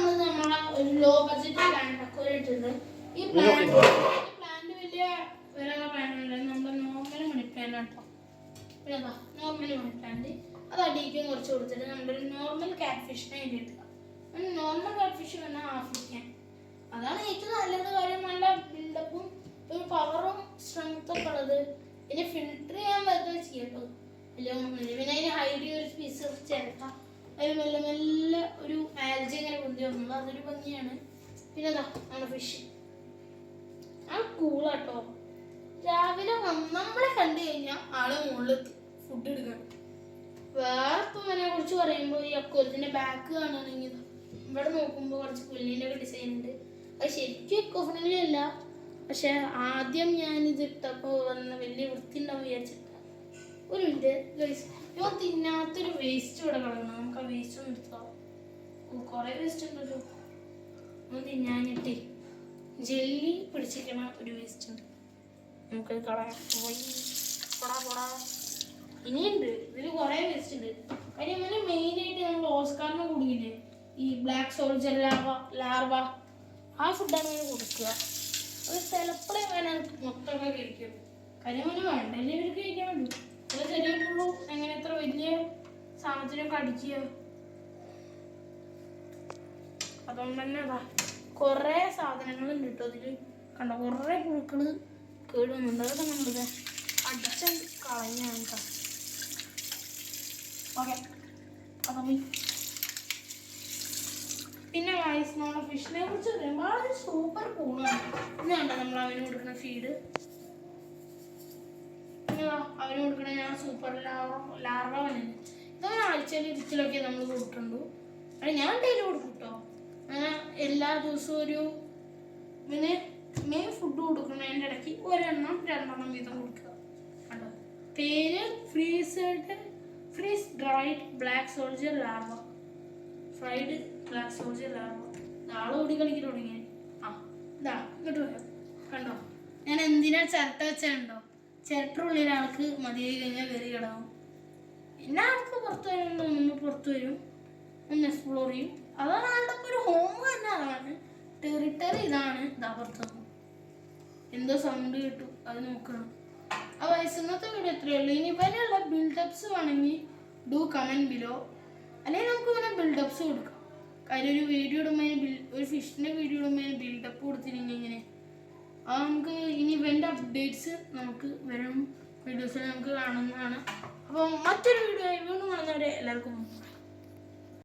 നമ്മൾ നമ്മളെ ഒരു ലോ ബഡ്ജറ്റ് പ്ലാന്റ് ഇട്ടിട്ടുണ്ട്. ഈ പ്ലാന്റ് വലിയ വിലയുള്ള പ്ലാന്റ് നമ്മുടെ നോർമൽ മണി പ്ലാന്റ് കേട്ടോ. പിന്നെ നോർമൽ മണി പ്ലാന്റ് അത് അടിയിക്കും കുറച്ച് കൊടുത്തിട്ട് നമ്മുടെ ഒരു നോർമൽ കാറ്റ് ഫിഷിനെ എഴുതിയിട്ടില്ല. നോർമൽ കാറ്റ് ഫിഷ് വേണം ആഫ്രിക്കൻ. അതാണ് ഏറ്റവും നല്ലത്. കാര്യം നല്ല ബിൽഡപ്പും ഒരു പവറും സ്ട്രെങ്ത്തും ഒക്കെ ഉള്ളത്. പിന്നെ ഫിൽട്ടർ ചെയ്യാൻ പറ്റുന്നത് ചെയ്യട്ടോ. പിന്നെ അതിന് ഹൈഡ് ഒരു പീസ് ചേർക്കാം. അതിൽ മെല്ലെ മെല്ലെ ഒരു ആൽജി ഇങ്ങനെ പൊന്തി വന്നത് അതൊരു ഭംഗിയാണ്. പിന്നെ നമ്മുടെ ഫിഷ് ആ കൂളാട്ടോ. രാവിലെ നമ്മളെ കണ്ടു കഴിഞ്ഞാൽ ആള് മുകളിൽ ഫുഡ് എടുക്കണം. വേറെ പൂവിനെ കുറിച്ച് പറയുമ്പോൾ ഈ അക്കോലത്തിന്റെ ബാക്ക് കാണുകയാണെങ്കിൽ ഇവിടെ നോക്കുമ്പോൾ കുറച്ച് പുല്ലിൻ്റെ ഒക്കെ ഡിസൈൻ ഉണ്ട്. അത് ശരിക്കും എക്കോ ഫ്രണ്ട്ലി അല്ല. പക്ഷെ ആദ്യം ഞാനിത് ഇട്ടപ്പോൾ വന്ന വലിയ വൃത്തി ഉണ്ടാവും വിചാരിച്ചിട്ട്. ഒരു മിനിറ്റ് ഗൈസ്, ഇവൻ തിന്നാത്തൊരു വേസ്റ്റ് ഇവിടെ കളയണം. നമുക്ക് ആ വേസ്റ്റ് ഒന്ന് എടുത്താൽ കുറേ വേസ്റ്റ് ഉണ്ടല്ലോ. ഒന്ന് തിന്നാഞ്ഞിട്ടേ ജെല്ലി പിടിച്ചിരിക്കണ ഒരു വേസ്റ്റ് ഉണ്ട്. നമുക്കത് കളയാം. പോടാ ഇനിയുണ്ട്. ഇതിൽ കുറേ വേസ്റ്റ് ഉണ്ട്. കാര്യം ഇങ്ങനെ മെയിനായിട്ട് നമ്മൾ ഓസ്കാറിന് കൊടുക്കില്ലേ ഈ ബ്ലാക്ക് സോൾജർ ലാർവ ആ ഫുഡാണ് ഇങ്ങനെ കൊടുക്കുക. അത് ചിലപ്പോഴേ വേണം മൊത്തമൊക്കെ കഴിക്കും. കാര്യം അങ്ങനെ വേണ്ടല്ലേ ഇവർക്ക് കഴിക്കാൻ വേണ്ടു. അത് ചെറിയ പുള്ളു എങ്ങനെ എത്ര വലിയ സാധനത്തിനൊക്കെ അടിക്കുക. അതുകൊണ്ട് തന്നെ കുറേ സാധനങ്ങളുണ്ട് കേട്ടോ അതിൽ. കണ്ടോ കുറേ പുഴുക്കൾ കേടുവന്നുണ്ട്. അതൊക്കെ നമ്മളിത് അടിച്ച കളഞ്ഞാണ് കേട്ടോ. ഓക്കെ അപ്പം പിന്നെ ഗൈസ് നമ്മുടെ ഫിഷിനെ കുറിച്ച് പറയുമ്പോൾ വളരെ സൂപ്പർ കൂളാണ്. ഇതാണ് നമ്മൾ അവന് കൊടുക്കുന്ന ഫീഡ്. പിന്നെ അവന് കൊടുക്കണ ഞാൻ സൂപ്പർ ലാർവ വലുത്. ഇതവൻ ആഴ്ചയിൽ ഇരിക്കലൊക്കെ നമ്മൾ കൊടുക്കുന്നുള്ളൂ. അത് ഞാൻ ഡെയിലി കൊടുക്കും കേട്ടോ. അങ്ങനെ എല്ലാ ദിവസവും ഒരു പിന്നെ മെയിൻ ഫുഡ് കൊടുക്കുന്നതിൻ്റെ ഇടയ്ക്ക് ഒരെണ്ണം 2 വീതം കൊടുക്കുക. കണ്ടോ പേര് freeze dried black soldier larva. Fried black soldier larva. നാളെ ഓടി കളിക്കാൻ തുടങ്ങി. ഇങ്ങോട്ട് വരാം. കണ്ടോ ഞാൻ എന്തിനാ ചിരട്ട വെച്ചുണ്ടോ? ചിരട്ട ഉള്ളിൽ ആൾക്ക് മതിയായി കഴിഞ്ഞാൽ കയറി കിടക്കും. പിന്നെ ആൾക്ക് പുറത്ത് വരുമ്പോൾ നമ്മൾ പുറത്ത് വരും, ഒന്ന് എക്സ്പ്ലോർ ചെയ്യും. അതാണ് ആളുടെ ഒരു ഹോം തന്നെ. അതാണ് ടെറിട്ടറി. ഇതാണ് പുറത്ത് എന്തോ സൗണ്ട് കിട്ടും അത് നോക്കണം. ആ വയസ്സിന്നത്തെ വീഡിയോ എത്രയേ ഉള്ളൂ. ഇനി ഇവനുള്ള ബിൽഡപ്സ് വേണമെങ്കിൽ ഡു കമൻറ്റ് ബിലോ. അല്ലെങ്കിൽ നമുക്ക് ഇങ്ങനെ ബിൽഡപ്സ് കൊടുക്കാം. കാര്യം ഒരു വീഡിയോ ഇടുമ്പോൾ ഒരു ഫിഷിൻ്റെ വീഡിയോ ഇടുമ്പോൾ ബിൽഡപ്പ് കൊടുത്തില്ലെങ്കിൽ ഇങ്ങനെ നമുക്ക് ഇനി ഇവൻ്റെ അപ്ഡേറ്റ്സ് നമുക്ക് വരും വീഡിയോസിൽ നമുക്ക് കാണുന്നതാണ്. അപ്പോൾ മറ്റൊരു വീഡിയോ വീണ്ടും കാണുന്നവരെ എല്ലാവർക്കും